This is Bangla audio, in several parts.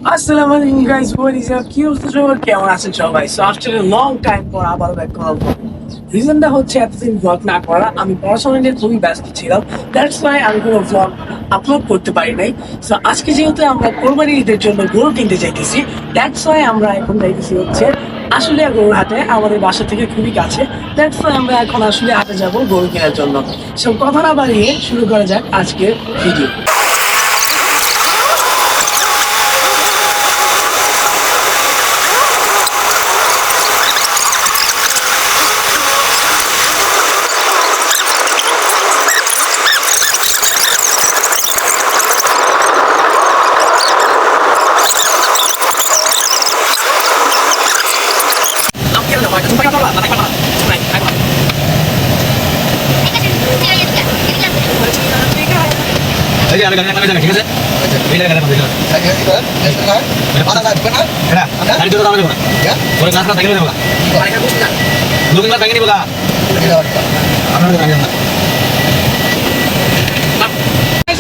Assalamu alaikum guys, what is up? কি অবস্থা সবার? কেমন আছেন সবাই? So after a long time পর আবার ব্যাক করার পর রিজনটা হচ্ছে এতদিন ব্লগ না করা, আমি পড়াশোনা নিয়ে খুবই ব্যস্ত ছিলাম। দ্যাটস ওয়াই আমি কোনো ব্লগ আপলোড করতে পারি নাই। সো আজকে যেহেতু আমরা কোরবানি ঈদের জন্য গরু কিনতে চাইতেছি, দ্যাটস ওয়াই আমরা এখন যাইতেছি হচ্ছে আশুলিয়া গরুর হাটে, আমাদের বাসা থেকে খুবই কাছে। দ্যাটস ওয়াই আমরা এখন আশুলিয়া হাটে যাব গরু কেনার জন্য। সো কথা না বাড়িয়ে শুরু করা যাক আজকের ভিডিও।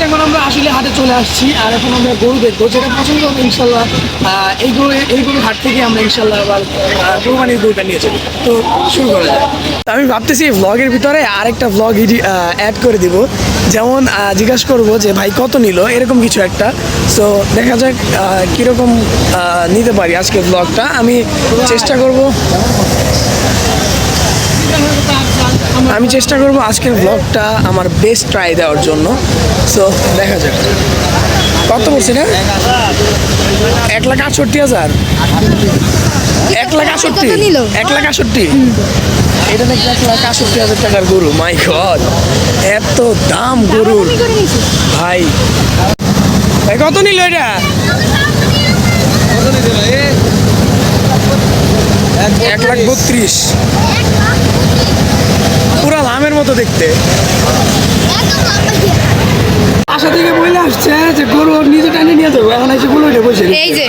এখন আমরা আসলে হাটে চলে আসছি, আর এখন আমরা গরু দেখবো, যেটা পছন্দ হবে ইনশাল্লাহ এই গরুর হাট থেকে আমরা ইনশাল্লাহ আবার কোরবানির গরুটা নিয়ে যাবো। তো শুরু করা যায়। আমি ভাবতেছি ভ্লগের ভিতরে আরেকটা ভ্লগ অ্যাড করে দিব, যেমন জিজ্ঞাসা করবো যে ভাই কত নিল, এরকম কিছু একটা। সো দেখা যাক কীরকম নিতে পারি আজকে ভ্লগটা। আমি চেষ্টা করব আজকের ব্লগটা আমার বেস্ট ট্রাই দেওয়ার জন্য। সো দেখা যাক কত বলছি না, 1,68,000, 1,68,000, এটা নাকি 1,68,000 টাকার গরু। মাই গড, এত দাম গরুর ভাই। ভাই কত নিল এটা? 1,32,000, পুরা লামের মতো দেখতে। আশা থেকে বলে আসছে যে গরু নিজে টানে নিয়ে যাবো, এখন এসে গুলো বসে এই যে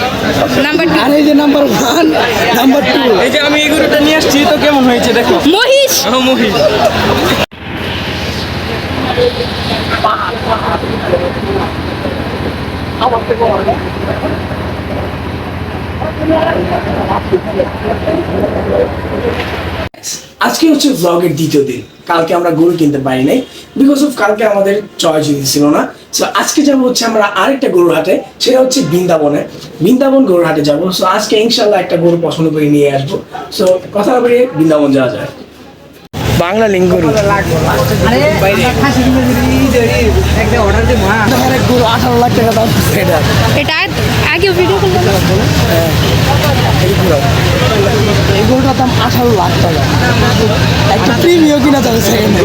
নাম্বার 2 আর এই যে নাম্বার 1 নাম্বার 2। এই যে আমি এই গরুটা নিয়ে আসছি, তো কেমন হয়েছে দেখো। মহিষ মহিষ আজকে হচ্ছে ব্লগের দ্বিতীয় দিন। কালকে আমরা গরু কিনতে পারি নাই, বিকজ অফ কালকে আমাদের চয়েস ছিল না। সো আজকে যাবো হচ্ছে আমরা আরেকটা গরুর হাটে, সেটা হচ্ছে বৃন্দাবন গরুর হাটে যাবো। সো আজকে ইনশাল্লাহ একটা গরু পছন্দ করে নিয়ে আসবো। সো কথা বলে বৃন্দাবন যাওয়া যায়। বাংলা লিঙ্গ গরু 18 লাখ টাকা দাম। এটা আগে ভিডিও করলাম। এই গরুটার দাম 18 লাখ টাকা। একটা প্রিমিয়াম কিনা যাবে সেকেন্ডে।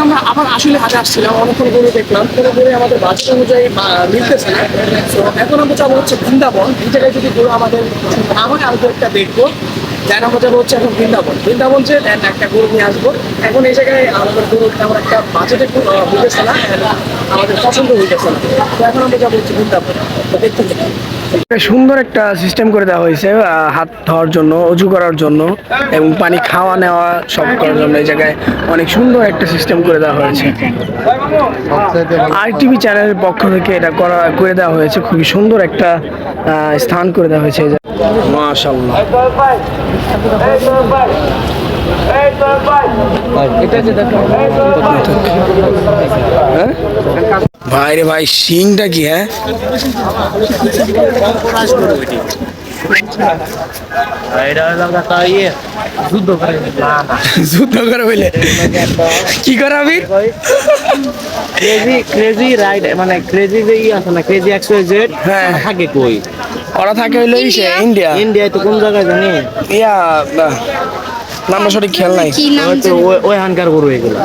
আমরা আবার আসলে হাটে আসছিলাম, অনেকক্ষণ গরু দেখলাম, কোনো গরু আমাদের বাজেট অনুযায়ী মিলতেছে না। তো এখন আমরা যাবো হচ্ছে বৃন্দাবন। এই জায়গায় যদি গরু আমাদের আমার আরো একটা দেখবো, দেন আমরা যাবো হচ্ছে এখন বৃন্দাবন যে দেন একটা গরু নিয়ে আসবো। এখন এই জায়গায় আমাদের গরু তেমন একটা বাজেটে হইতেছে না, আমাদের পছন্দ হইতেছে না। তো এখন আমরা যাবো হচ্ছে বৃন্দাবন। তো দেখতে সুন্দর একটা সিস্টেম করে দেওয়া হয়েছে, হাত ধোয়ার জন্য, অজু করার জন্য এবং পানি খাওয়া নেওয়া সব করার জন্য। এই জায়গায় অনেক সুন্দর একটা সিস্টেম করে দেওয়া হয়েছে। RTV চ্যানেলের পক্ষ থেকে এটা করে দেওয়া হয়েছে। খুবই সুন্দর একটা স্থান করে দেওয়া হয়েছে। মাশাআল্লাহ, ভাই রে ভাই, শিংটা কি? হ্যাঁ, যুদ্ধ করে বলে কি করাবি? ক্রেজি রাইড, মানে ক্রেজি যে আছে না, ক্রেজি XYZ থাকে কই? ওরা থাকে হইলো ইন্ডিয়ায়। তো কোন জায়গায় জানি নামটা সঠিক খেয়াল নাই। ওই হানকার গরু এগুলো।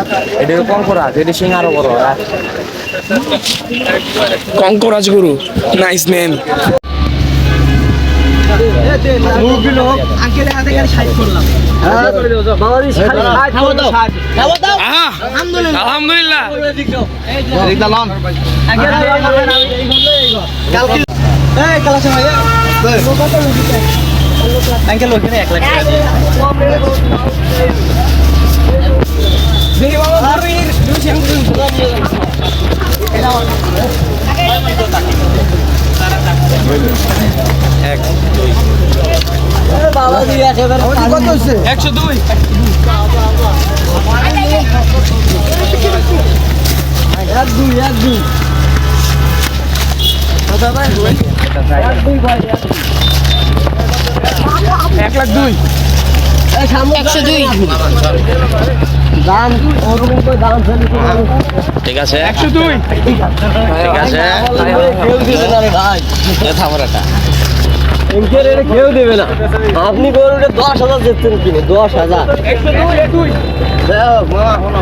এটা কঙ্করাজ, এটা সিং আরো বড়। কঙ্করাজ গরু, নাইস নেম। আলহামদুলিল্লাহ। আঙ্কেল ওখানে 1 লাখ টাকা দিয়ে বাবা 102 102 102 ঠিক আছে 102 ঠিক আছে কেউ দেবে না আপনি গরুটা 10,000 দিচ্ছেন কিনে 10,000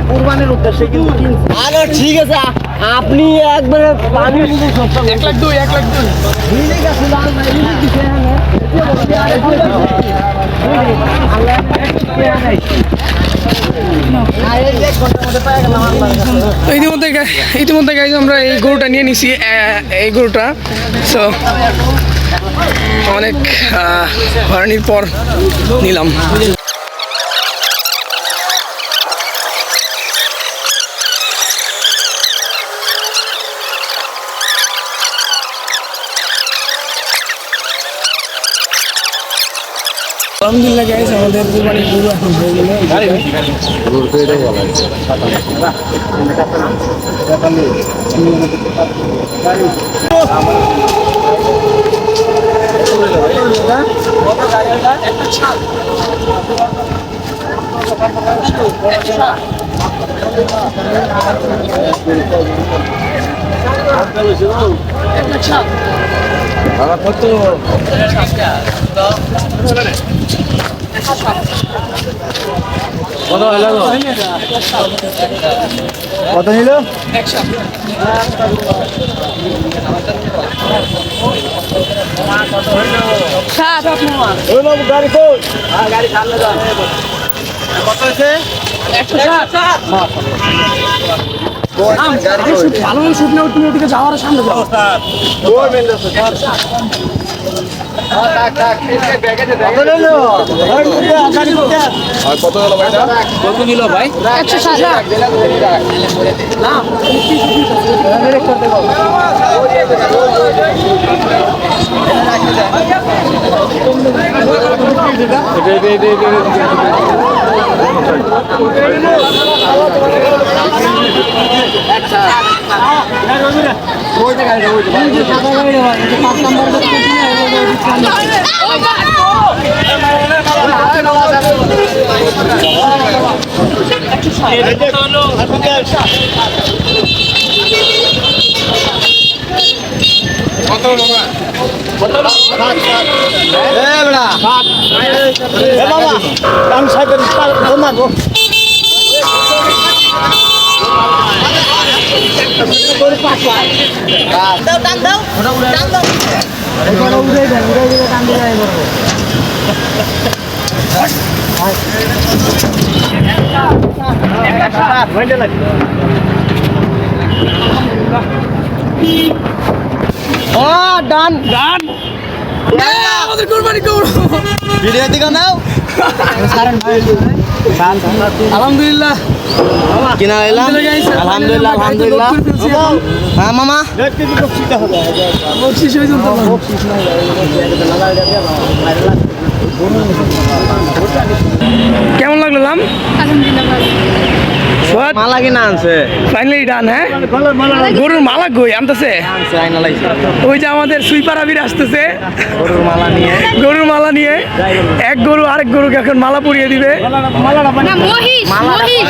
কুরবানির উদ্দেশ্যে কিন্তু কিনছি। আরে ঠিক আছে আপনি একবারে পানি বুঝে সস্তা 102 তো ইতিমধ্যে গাইজ আমরা এই গরুটা নিয়ে নিছি এই গরুটা সো অনেক হয়রানির পর নিলাম আলহামদুলিল্লাহ গাইজ আমাদের কুরবানির গরু এখন হয়ে গেল কত নিল ওই বাবু গাড়ি কই গাড়ি সামনে যান কত হয়েছে 107 ভালো শুট নেও তুমি ওদিকে যাওয়ার সামনে যাও ওই মেন্দাস কত কিলো ভাই ডান আমাদের কুরবানি গরু ভিডিও দিকে নাও আলহামদুলিল্লাহ কিনা এলাম আলহামদুলিল্লাহ আলহামদুলিল্লাহ হ্যাঁ মামা বকশিস হয়ে যেত কেমন লাগলো লাম আলহামদুলিল্লাহ ভালো সোয়াদ মালা কিনা আনছে ফাইনালি ডান হ্যাঁ গরুর মালা কই আনতেছে আনছে আইনা লাইছে ওই যে আমাদের সুইপারাবির আসতেছে গরুর মালা নিয়ে গরুর মালা নিয়ে এক গরু আরেক গরুকে এখন মালা পরিয়ে দিবে না মহিষ মহিষ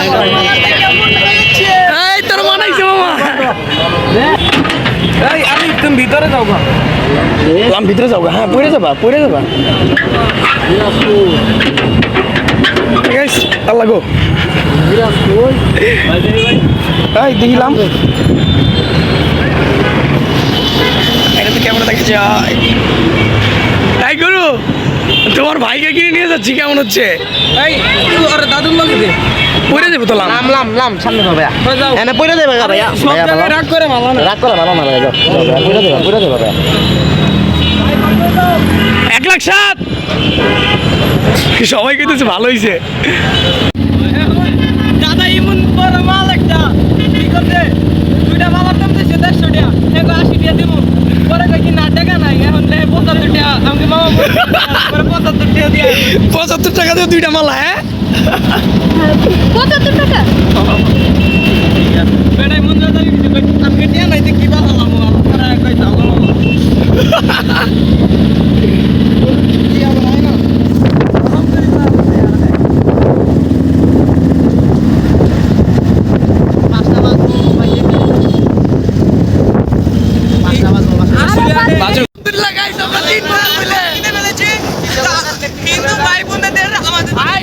এই তোর মানাইছে মামা এই আমি তুমি ভিতরে যাও গা আমি ভিতরে যাও গা হ্যাঁ পড়ে যাবা ঠিক আছে আল্লাহ গো এই দেখিলাম এটা তো ক্যামেরা দেখা যায় এই গরু তোমার ভাইকে কিনে নিয়ে যাচ্ছি কেমন হচ্ছে এই আরে দাদুর লগে দে পড়ে যাবে তো লাম সামনে যাও ভাইয়া যাও এনে পড়ে দেবে গা ভাইয়া সব জায়গায় রাগ করে মালা না রাগ করে মামা মালা যাও পড়ে দেবে ভাইয়া 1,07,000 সবাই কিন্তু ভালো হয়েছে দাদা এমন বড় মাল একটা কি করছে দুইটা মালার দাম দিচ্ছে 150 টাকা 80 টাকা দিব পরে কই কি না টাকা নাই এখন 75 টাকা দিয়ে 2টা মালা, হ্যাঁ? 75 টাকা বেটাই মন যায় আমি কিছু কই আমি টিয়া নাইতে কি বানালাম আপনারা কই দাও আলহামদুলিল্লাহ গাইস, আমরা 3 বোন মিলে কিনে ফেলেছি হিন্দু ভাই বোনেদের আমাদের ভাই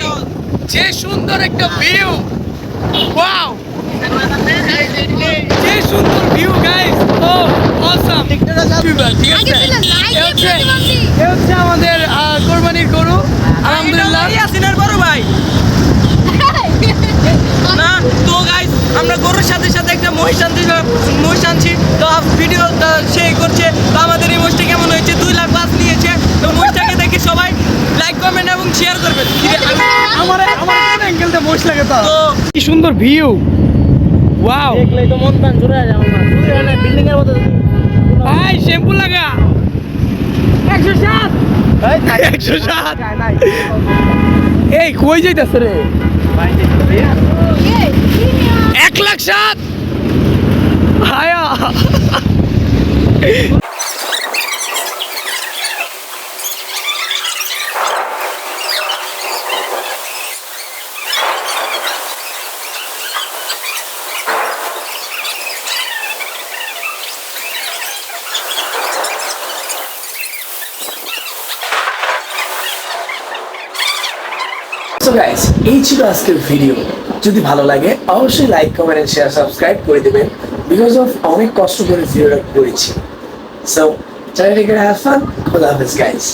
যে সুন্দর একটা ভিউ, ওয়াও যে সুন্দর ভিউ গাইস, ও অসাম। ঠিক আগে আছে, ছিল লাইক এ হচ্ছে একটু এ হচ্ছে আমাদের কোরবানির গরু, আলহামদুলিল্লাহ। ইয়াসিনের বড় ভাই না তো গাইস, আমরা গরুর সাথে সাথে একটা মহিষ আনছি। তো ভিডিও সে করছে, তো আমাদের এই মহিষটা কেমন হয়েছে 2 লাখ বাস নিয়েছে। তো মহিষটাকে দেখে সবাই লাইক কমেন্ট এবং শেয়ার করবেন। আমার কোন অ্যাঙ্গেলটা মস্ত লাগে তো, কি সুন্দর ভিউ, ওয়াও। দেখলেই তো মন প্রাণ জুড়ে যায় আমার জুড়ে না বিল্ডিং এর মতো ভাই শ্যাম্পু লাগা 107 107 এই কই যাইতাছ রে? 1,07,000 হায়া। সো গাইস, এই ছিল আজকের ভিডিও। যদি ভালো লাগে অবশ্যই লাইক কমেন্ট শেয়ার সাবস্ক্রাইব করে দেবেন, বিকজ অফ অনেক কষ্ট করে ভিডিওটা করেছি। সো চ্যানেলটিকে হ্যাভ ফান, খোদা হাফেজ গাইস।